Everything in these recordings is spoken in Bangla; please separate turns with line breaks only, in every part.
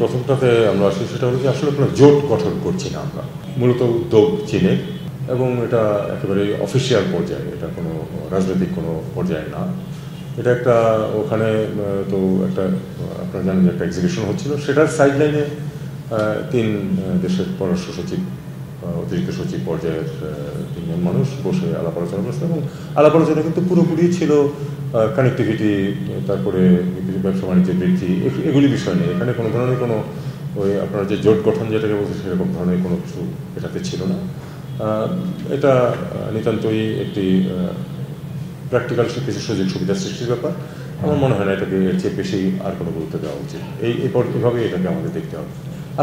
প্রথমটাতে আমরা আসি সেটা হলো যে আসলে কোনো জোট গঠন করছি না আমরা, মূলত উদ্যোগ চীনের এবং এটা একেবারে অফিসিয়াল পর্যায়ে, এটা কোনো রাজনৈতিক কোনো পর্যায়ে না। এটা একটা ওখানে তো একটা আপনারা জানেন যে একটা এক্সিবিশন হচ্ছিল, সেটার সাইডলাইনে 3 দেশের পররাষ্ট্র সচিব, অতিরিক্ত সচিব পর্যায়ের 3 জন মানুষ বসে আলাপ আলোচনা করছে এবং আলাপ আলোচনা কিন্তু পুরোপুরি ছিল কানেক্টিভিটি, তারপরে ব্যবসা বাণিজ্যের বৃদ্ধি, এগুলি বিষয় নেই। এখানে কোনো ধরনের কোনো ওই আপনার যে জোট গঠন যেটাকে বলছে সেরকম ধরনের কোনো কিছু এটাতে ছিল না। এটা নিতান্তই একটি প্র্যাকটিক্যাল কিছু সুযোগ সুবিধা সৃষ্টির ব্যাপার। আমার মনে হয় না এটাকে এর চেয়ে বেশি আর কোনো গুরুত্ব দেওয়া উচিত। এইভাবেই এটাকে আমাদের দেখতে হবে।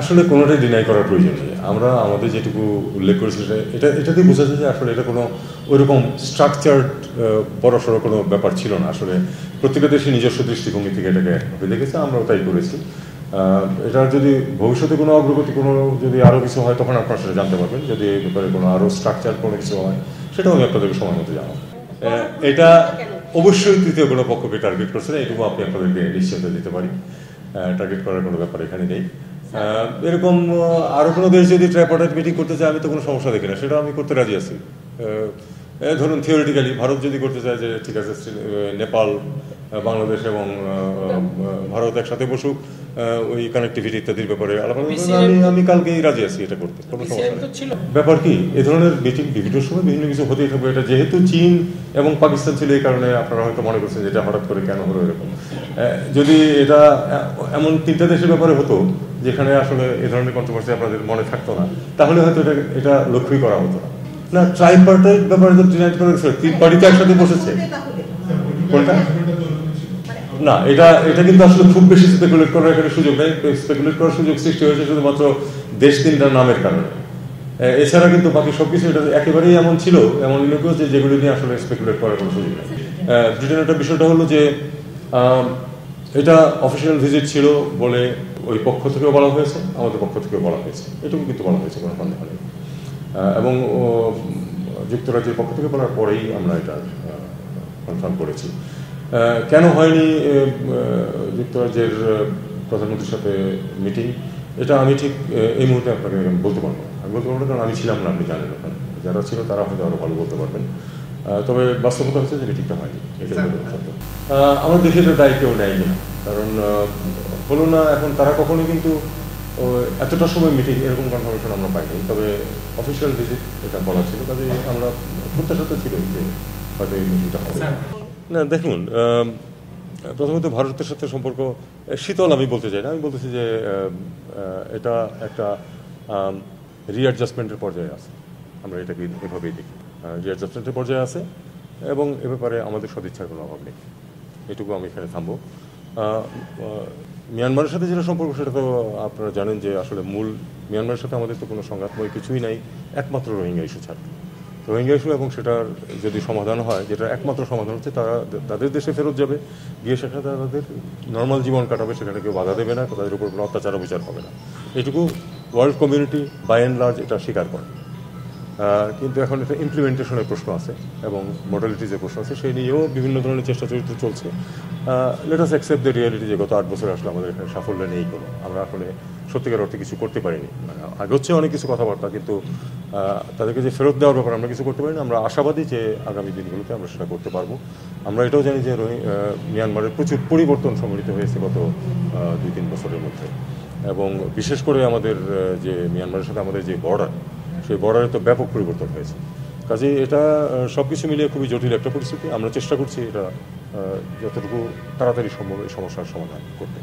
আসলে কোনোটাই ডিনাই করার প্রয়োজন নেই। আমরা আমাদের যেটুকু উল্লেখ করেছি এটাতেই বোঝা যায় যে আসলে এটা কোনো ওইরকম স্ট্রাকচার্ড বড়সড় কোনো ব্যাপার ছিল না। আসলে প্রত্যেকটা দেশে নিজস্ব দৃষ্টিভঙ্গি থেকে এটাকে একভাবে দেখেছে, আমরাও তাই করেছি। এটার যদি ভবিষ্যতে কোনো অগ্রগতি, কোনো যদি আরও কিছু হয় তখন আপনারা সেটা জানতে পারবেন। যদি এই ব্যাপারে কোনো আরও স্ট্রাকচার কোনো কিছু হয় সেটাও আমি আপনাদেরকে সময় মতো জানাবো। এটা অবশ্যই তৃতীয় কোনো পক্ষকে টার্গেট করছে না, এটুকু আপনি আপনাদেরকে নিশ্চয়তা দিতে পারি। টার্গেট করার কোনো ব্যাপার এখানে নেই। এরকম আরও কোনো দেশ যদি ট্রাইপার্টাইট মিটিং করতে চায় আমি তো কোনো সমস্যা দেখি না, সেটা আমি করতে রাজি আছি। ধরুন থিওরিটিক্যালি ভারত যদি করতে চায় যে ঠিক আছে নেপাল, বাংলাদেশ এবং ভারত একসাথে বসুক ওই কানেক্টিভিটি ইত্যাদির ব্যাপারে আলাপ আমি কালকেই রাজি আছি এটা করতে, কোনো সমস্যা নেই। ব্যাপার কি এই ধরনের মিটিং বিভিন্ন সময় বিভিন্ন কিছু হতেই থাকবে। এটা যেহেতু চীন এবং পাকিস্তান ছিল এই কারণে আপনারা হয়তো মনে করছেন যে এটা হঠাৎ করে কেন হলো এরকম। যদি এটা এমন 3টা দেশের ব্যাপারে হতো যেখানে আসলে এ ধরনের কন্ট্রোভার্সি আপনাদের মনে থাকতো না, তাহলে হয়তো এটা লক্ষ্যই করা হতো না। না, ট্রাইপার্টাইট ব্যাপারে তো ডিনাইট করা গেছে, 3 পার্টিতে একসাথে বসেছে। কোনটা না, এটা কিন্তু আসলে খুব বেশি স্পেকুলেট করার এখানে সুযোগ নেই। স্পেকুলেট করার সুযোগ সৃষ্টি হয়েছে শুধুমাত্র দেশ 3টার নামের কারণে। এছাড়া কিন্তু বাকি সবকিছু এটা একেবারেই এমন ছিল, এমন ইনকিউজ যেগুলি নিয়ে আসলে স্পেকুলেট করার কোনো সুযোগ নেই। ব্রিটেনের একটা বিষয়টা হলো যে এটা অফিসিয়াল ভিজিট ছিল বলে ওই পক্ষ থেকেও বলা হয়েছে, আমাদের পক্ষ থেকেও বলা হয়েছে, এটুকু কিন্তু বলা হয়েছে, কোনো সন্দেহ নেই। এবং যুক্তরাজ্যের পক্ষ থেকে বলার পরেই আমরা এটা কনফার্ম করেছি। কেন হয়নি যুক্তরাজ্যের প্রধানমন্ত্রীর সাথে মিটিং, এটা আমি ঠিক এই মুহূর্তে আপনাকে বলতে পারবো না। আমি বলতে পারবো না কারণ আমি ছিলাম না, আপনি জানেন ওখানে। যারা ছিল তারা হয়তো আরও ভালো বলতে পারবেন। তবে বাস্তবতা হচ্ছে যে মিটিংটা হয়নি, এটা আমার দেশে এটা দায় কেউ নেয়নি না, কারণ হলো না। এখন তারা কখনোই কিন্তু এতটা সময় মিটিং এরকম কনফার্মেশন আমরা পাইনি। তবে অফিসিয়াল ভিজিট এটা বলা ছিল, কাজে আমরা প্রত্যাশা ছিল যে হয়তো এই মিটিংটা হবে। না দেখুন, প্রথমত ভারতের সাথে সম্পর্ক শীতল আমি বলতে চাই না, আমি বলতেছি যে এটা একটা রিঅ্যাডজাস্টমেন্টের পর্যায়ে আছে। আমরা এটাকে এভাবেই দেখি, রিঅ্যাডজাস্টমেন্টের পর্যায়ে আছে এবং এ ব্যাপারে আমাদের সদিচ্ছার কোনো অভাব নেই। এটুকু আমি এখানে থামবো। মিয়ানমারের সাথে যেটা সম্পর্ক সেটা তো আপনারা জানেন যে আসলে মূল মিয়ানমারের সাথে আমাদের তো কোনো সংঘাতময় কিছুই নাই, একমাত্র রোহিঙ্গা ইস্যু ছাড়া। রোহিঙ্গা ইস্যু এবং সেটার যদি সমাধান হয়, যেটা একমাত্র সমাধান হচ্ছে তারা তাদের দেশে ফেরত যাবে, গিয়ে সেখানে তাদের নর্মাল জীবন কাটাবে, সেখানে কেউ বাধা দেবে না, তাদের উপর কোনো অত্যাচার বিচার হবে না। এটুকু world community by and large এটা স্বীকার করে। কিন্তু এখন এটা ইমপ্লিমেন্টেশনের প্রশ্ন আছে এবং মডালিটিজের প্রশ্ন আছে, সেই নিয়েও বিভিন্ন ধরনের চেষ্টা চরিত্র চলছে। Let us accept the reality যে গত 8 বছর আসলে আমাদের এখানে সাফল্য নেই কোনো, আমরা আসলে সত্যিকার অর্থে কিছু করতে পারিনি। আগে হচ্ছে অনেক কিছু কথাবার্তা, কিন্তু তাদেরকে যে ফেরত দেওয়ার ব্যাপারে আমরা কিছু করতে পারিনি। আমরা আশাবাদী যে আগামী দিনগুলোতে আমরা সেটা করতে পারবো। আমরা এটাও জানি যে মিয়ানমারের প্রচুর পরিবর্তন সংঘটিত হয়েছে গত 2-3 বছরের মধ্যে, এবং বিশেষ করে আমাদের যে মিয়ানমারের সাথে আমাদের যে বর্ডার, সেই বর্ডারে তো ব্যাপক পরিবর্তন হয়েছে। কাজেই এটা সব কিছু মিলিয়ে খুবই জটিল একটা পরিস্থিতি। আমরা চেষ্টা করছি এটা যতটুকু তাড়াতাড়ি সম্ভব এই সমস্যার সমাধান করতে।